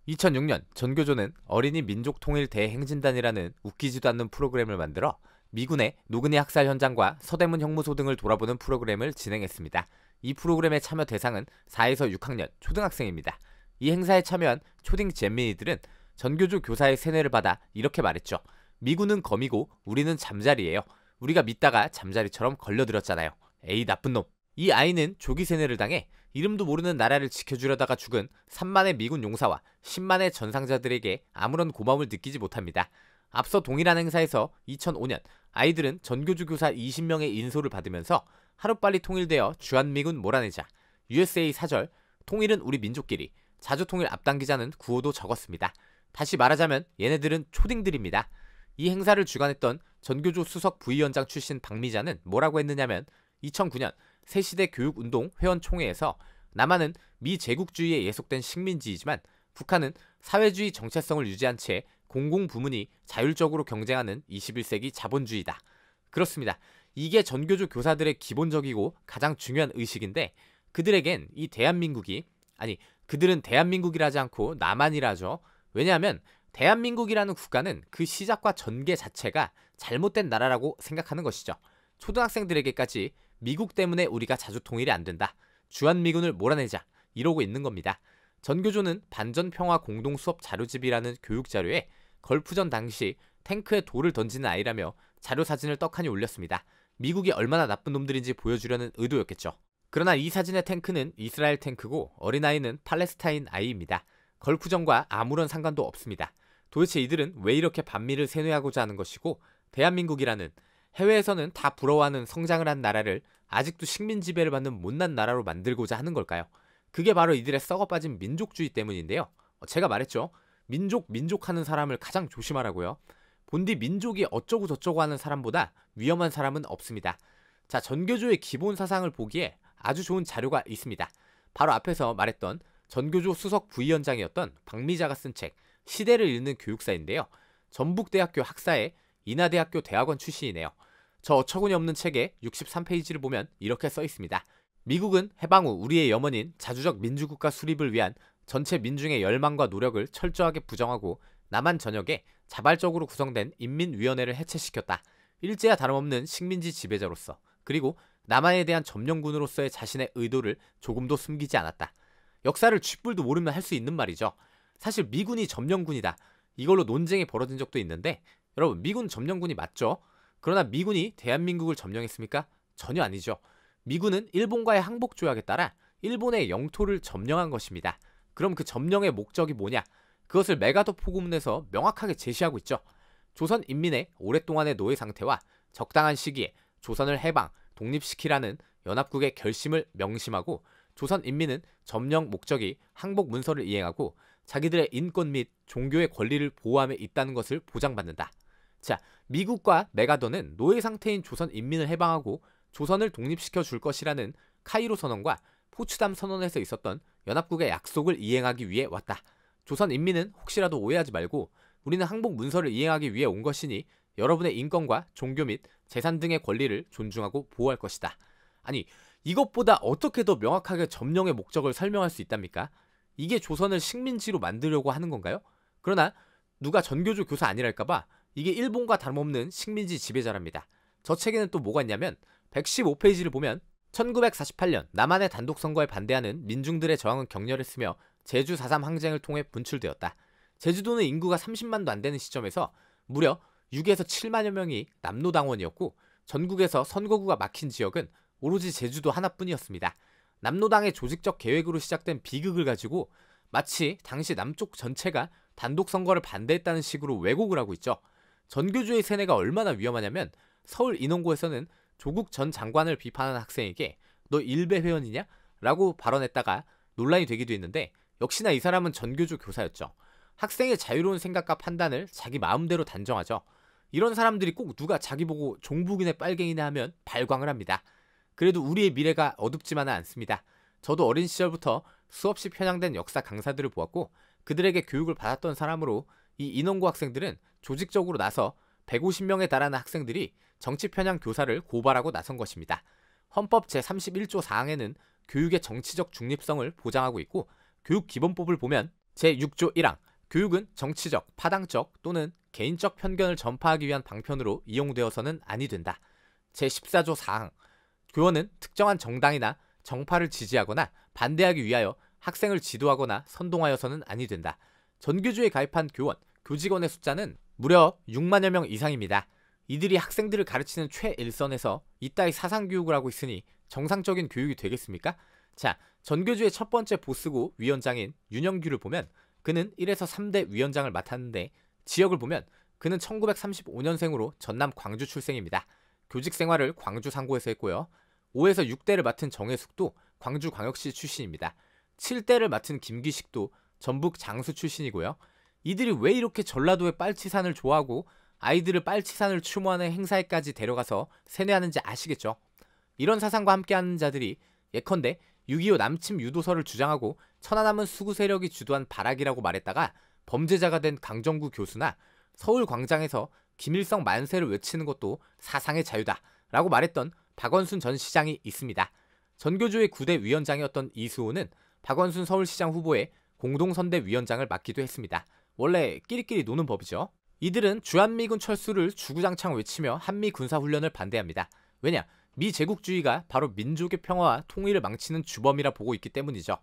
2006년 전교조는 어린이 민족통일 대행진단이라는 웃기지도 않는 프로그램을 만들어 미군의 노근해 학살 현장과 서대문 형무소 등을 돌아보는 프로그램을 진행했습니다. 이 프로그램의 참여 대상은 4에서 6학년 초등학생입니다. 이 행사에 참여한 초딩 잼민이들은 전교조 교사의 세뇌를 받아 이렇게 말했죠. 미군은 검이고 우리는 잠자리예요. 우리가 믿다가 잠자리처럼 걸려들었잖아요. 에이 나쁜 놈. 이 아이는 조기 세뇌를 당해 이름도 모르는 나라를 지켜주려다가 죽은 3만의 미군 용사와 10만의 전상자들에게 아무런 고마움을 느끼지 못합니다. 앞서 동일한 행사에서 2005년 아이들은 전교조 교사 20명의 인솔을 받으면서 하루빨리 통일되어 주한미군 몰아내자 USA 사절 통일은 우리 민족끼리 자주통일 앞당기자는 구호도 적었습니다. 다시 말하자면 얘네들은 초딩들입니다. 이 행사를 주관했던 전교조 수석 부위원장 출신 박미자는 뭐라고 했느냐면 2009년 새시대 교육운동 회원총회에서 남한은 미제국주의에 예속된 식민지이지만 북한은 사회주의 정체성을 유지한 채 공공부문이 자율적으로 경쟁하는 21세기 자본주의다. 그렇습니다. 이게 전교조 교사들의 기본적이고 가장 중요한 의식인데 그들에겐 이 대한민국이 그들은 대한민국이라 하지 않고 남한이라 하죠. 왜냐하면 대한민국이라는 국가는 그 시작과 전개 자체가 잘못된 나라라고 생각하는 것이죠. 초등학생들에게까지 미국 때문에 우리가 자주통일이 안 된다. 주한미군을 몰아내자. 이러고 있는 겁니다. 전교조는 반전평화 공동수업 자료집이라는 교육자료에 걸프전 당시 탱크에 돌을 던지는 아이라며 자료사진을 떡하니 올렸습니다. 미국이 얼마나 나쁜 놈들인지 보여주려는 의도였겠죠. 그러나 이 사진의 탱크는 이스라엘 탱크고 어린아이는 팔레스타인 아이입니다. 걸프전과 아무런 상관도 없습니다. 도대체 이들은 왜 이렇게 반미를 세뇌하고자 하는 것이고 대한민국이라는 해외에서는 다 부러워하는 성장을 한 나라를 아직도 식민 지배를 받는 못난 나라로 만들고자 하는 걸까요? 그게 바로 이들의 썩어빠진 민족주의 때문인데요. 제가 말했죠. 민족 하는 사람을 가장 조심하라고요. 본디 민족이 어쩌고 저쩌고 하는 사람보다 위험한 사람은 없습니다. 자, 전교조의 기본 사상을 보기에 아주 좋은 자료가 있습니다. 바로 앞에서 말했던 전교조 수석 부위원장이었던 박미자가 쓴 책 시대를 읽는 교육사인데요. 전북대학교 학사의 인하대학교 대학원 출신이네요. 저 어처구니 없는 책의 63페이지를 보면 이렇게 써 있습니다. 미국은 해방 후 우리의 염원인 자주적 민주국가 수립을 위한 전체 민중의 열망과 노력을 철저하게 부정하고 남한 전역에 자발적으로 구성된 인민위원회를 해체시켰다. 일제와 다름없는 식민지 지배자로서 그리고 남한에 대한 점령군으로서의 자신의 의도를 조금도 숨기지 않았다. 역사를 쥐뿔도 모르면 할 수 있는 말이죠. 사실 미군이 점령군이다. 이걸로 논쟁이 벌어진 적도 있는데 여러분 미군 점령군이 맞죠? 그러나 미군이 대한민국을 점령했습니까? 전혀 아니죠. 미군은 일본과의 항복조약에 따라 일본의 영토를 점령한 것입니다. 그럼 그 점령의 목적이 뭐냐? 그것을 메가더 포고문에서 명확하게 제시하고 있죠. 조선 인민의 오랫동안의 노예 상태와 적당한 시기에 조선을 해방, 독립시키라는 연합국의 결심을 명심하고 조선 인민은 점령 목적이 항복 문서를 이행하고 자기들의 인권 및 종교의 권리를 보호함에 있다는 것을 보장받는다. 자, 미국과 메가더는 노예 상태인 조선 인민을 해방하고 조선을 독립시켜 줄 것이라는 카이로 선언과 포츠담 선언에서 있었던 연합국의 약속을 이행하기 위해 왔다. 조선 인민은 혹시라도 오해하지 말고 우리는 항복 문서를 이행하기 위해 온 것이니 여러분의 인권과 종교 및 재산 등의 권리를 존중하고 보호할 것이다. 아니, 이것보다 어떻게 더 명확하게 점령의 목적을 설명할 수 있답니까? 이게 조선을 식민지로 만들려고 하는 건가요? 그러나 누가 전교조 교사 아니랄까봐 이게 일본과 다름없는 식민지 지배자랍니다. 저 책에는 또 뭐가 있냐면 115페이지를 보면 1948년 남한의 단독 선거에 반대하는 민중들의 저항은 격렬했으며 제주 4.3 항쟁을 통해 분출되었다. 제주도는 인구가 30만도 안 되는 시점에서 무려 6에서 7만여 명이 남노당원이었고 전국에서 선거구가 막힌 지역은 오로지 제주도 하나뿐이었습니다. 남노당의 조직적 계획으로 시작된 비극을 가지고 마치 당시 남쪽 전체가 단독 선거를 반대했다는 식으로 왜곡을 하고 있죠. 전교조의 세뇌가 얼마나 위험하냐면 서울 인원고에서는 조국 전 장관을 비판한 학생에게 너 일베 회원이냐? 라고 발언했다가 논란이 되기도 했는데 역시나 이 사람은 전교조 교사였죠. 학생의 자유로운 생각과 판단을 자기 마음대로 단정하죠. 이런 사람들이 꼭 누가 자기 보고 종북이네 빨갱이네 하면 발광을 합니다. 그래도 우리의 미래가 어둡지만은 않습니다. 저도 어린 시절부터 수없이 편향된 역사 강사들을 보았고 그들에게 교육을 받았던 사람으로 이 인원고 학생들은 조직적으로 나서 150명에 달하는 학생들이 정치 편향 교사를 고발하고 나선 것입니다. 헌법 제31조 4항에는 교육의 정치적 중립성을 보장하고 있고 교육기본법을 보면 제6조 1항 교육은 정치적, 파당적 또는 개인적 편견을 전파하기 위한 방편으로 이용되어서는 아니 된다. 제14조 4항 교원은 특정한 정당이나 정파를 지지하거나 반대하기 위하여 학생을 지도하거나 선동하여서는 아니 된다. 전교조에 가입한 교원, 교직원의 숫자는 무려 6만여 명 이상입니다. 이들이 학생들을 가르치는 최일선에서 이따위 사상교육을 하고 있으니 정상적인 교육이 되겠습니까? 자, 전교조의 첫 번째 보스고 위원장인 윤영규를 보면 그는 1에서 3대 위원장을 맡았는데 지역을 보면 그는 1935년생으로 전남 광주 출생입니다. 교직 생활을 광주 상고에서 했고요. 5에서 6대를 맡은 정혜숙도 광주광역시 출신입니다. 7대를 맡은 김기식도 전북 장수 출신이고요. 이들이 왜 이렇게 전라도의 빨치산을 좋아하고 아이들을 빨치산을 추모하는 행사에까지 데려가서 세뇌하는지 아시겠죠? 이런 사상과 함께하는 자들이 예컨대 6.25 남침 유도설을 주장하고 천안함은 수구 세력이 주도한 발악이라고 말했다가 범죄자가 된 강정구 교수나 서울 광장에서 김일성 만세를 외치는 것도 사상의 자유다 라고 말했던 박원순 전 시장이 있습니다. 전교조의 9대 위원장이었던 이수호는 박원순 서울시장 후보의 공동선대위원장을 맡기도 했습니다. 원래 끼리끼리 노는 법이죠. 이들은 주한미군 철수를 주구장창 외치며 한미 군사훈련을 반대합니다. 왜냐? 미제국주의가 바로 민족의 평화와 통일을 망치는 주범이라 보고 있기 때문이죠.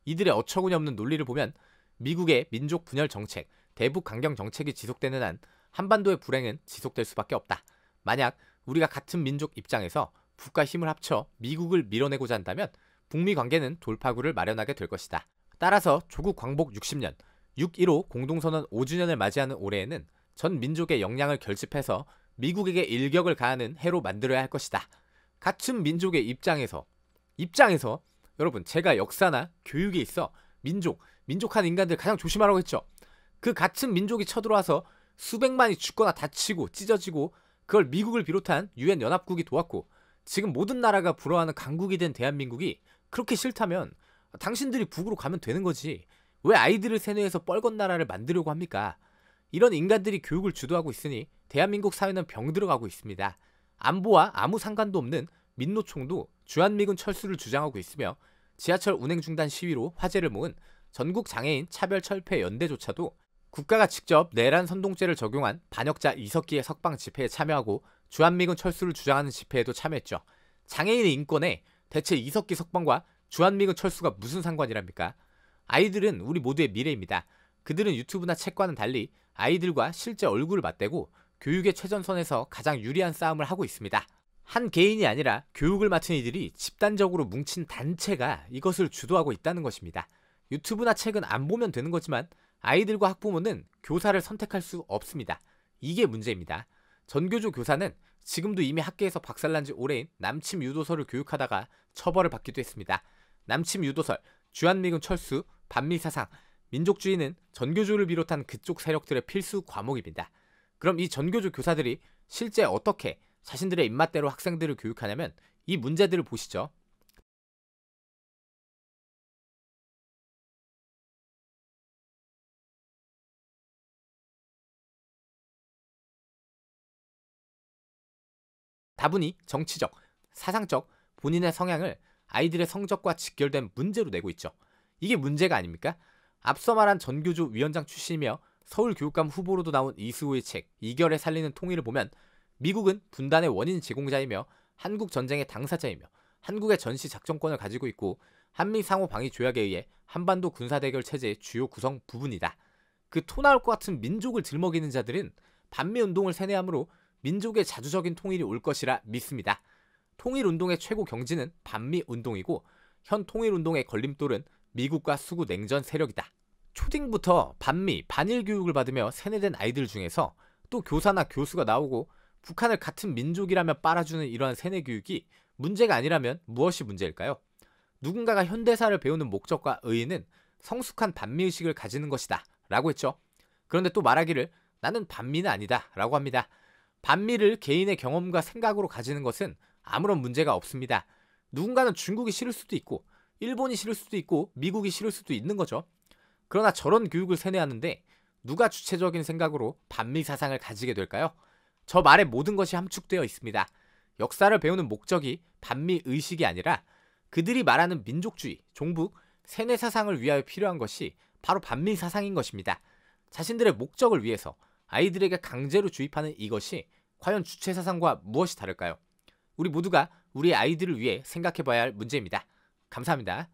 이들의 어처구니 없는 논리를 보면 미국의 민족 분열 정책, 대북 강경 정책이 지속되는 한 한반도의 불행은 지속될 수밖에 없다. 만약 우리가 같은 민족 입장에서 북과 힘을 합쳐 미국을 밀어내고자 한다면 북미 관계는 돌파구를 마련하게 될 것이다. 따라서 조국 광복 60년, 6.15 공동선언 5주년을 맞이하는 올해에는 전 민족의 역량을 결집해서 미국에게 일격을 가하는 해로 만들어야 할 것이다. 같은 민족의 입장에서 여러분, 제가 역사나 교육에 있어 민족한 인간들 가장 조심하라고 했죠. 그 같은 민족이 쳐들어와서 수백만이 죽거나 다치고 찢어지고 그걸 미국을 비롯한 유엔 연합국이 도왔고 지금 모든 나라가 부러워하는 강국이 된 대한민국이 그렇게 싫다면 당신들이 북으로 가면 되는 거지. 왜 아이들을 세뇌해서 뻘건 나라를 만들려고 합니까? 이런 인간들이 교육을 주도하고 있으니 대한민국 사회는 병들어가고 있습니다. 안보와 아무 상관도 없는 민노총도 주한미군 철수를 주장하고 있으며 지하철 운행 중단 시위로 화제를 모은 전국장애인 차별철폐연대조차도 국가가 직접 내란 선동죄를 적용한 반역자 이석기의 석방 집회에 참여하고 주한미군 철수를 주장하는 집회에도 참여했죠. 장애인의 인권에 대체 이석기 석방과 주한미군 철수가 무슨 상관이랍니까? 아이들은 우리 모두의 미래입니다. 그들은 유튜브나 책과는 달리 아이들과 실제 얼굴을 맞대고 교육의 최전선에서 가장 유리한 싸움을 하고 있습니다. 한 개인이 아니라 교육을 맡은 이들이 집단적으로 뭉친 단체가 이것을 주도하고 있다는 것입니다. 유튜브나 책은 안 보면 되는 거지만 아이들과 학부모는 교사를 선택할 수 없습니다. 이게 문제입니다. 전교조 교사는 지금도 이미 학계에서 박살난 지 오래인 남침 유도설을 교육하다가 처벌을 받기도 했습니다. 남침 유도설, 주한미군 철수, 반미사상, 민족주의는 전교조를 비롯한 그쪽 세력들의 필수 과목입니다. 그럼 이 전교조 교사들이 실제 어떻게 자신들의 입맛대로 학생들을 교육하냐면 이 문제들을 보시죠. 다분히 정치적, 사상적 본인의 성향을 아이들의 성적과 직결된 문제로 내고 있죠. 이게 문제가 아닙니까? 앞서 말한 전교조 위원장 출신이며 서울교육감 후보로도 나온 이수호의 책 이결에 살리는 통일을 보면 미국은 분단의 원인 제공자이며 한국 전쟁의 당사자이며 한국의 전시 작전권을 가지고 있고 한미 상호 방위 조약에 의해 한반도 군사대결 체제의 주요 구성 부분이다. 그 토 나올 것 같은 민족을 들먹이는 자들은 반미운동을 세뇌함으로 민족의 자주적인 통일이 올 것이라 믿습니다. 통일운동의 최고 경지는 반미운동이고 현 통일운동의 걸림돌은 미국과 수구 냉전 세력이다. 초딩부터 반미, 반일 교육을 받으며 세뇌된 아이들 중에서 또 교사나 교수가 나오고 북한을 같은 민족이라며 빨아주는 이러한 세뇌 교육이 문제가 아니라면 무엇이 문제일까요? 누군가가 현대사를 배우는 목적과 의의는 성숙한 반미의식을 가지는 것이다 라고 했죠. 그런데 또 말하기를 나는 반미는 아니다 라고 합니다. 반미를 개인의 경험과 생각으로 가지는 것은 아무런 문제가 없습니다. 누군가는 중국이 싫을 수도 있고 일본이 싫을 수도 있고 미국이 싫을 수도 있는 거죠. 그러나 저런 교육을 세뇌하는데 누가 주체적인 생각으로 반미 사상을 가지게 될까요? 저 말에 모든 것이 함축되어 있습니다. 역사를 배우는 목적이 반미 의식이 아니라 그들이 말하는 민족주의, 종북, 세뇌 사상을 위하여 필요한 것이 바로 반미 사상인 것입니다. 자신들의 목적을 위해서 아이들에게 강제로 주입하는 이것이 과연 주체 사상과 무엇이 다를까요? 우리 모두가 우리 아이들을 위해 생각해봐야 할 문제입니다. 감사합니다.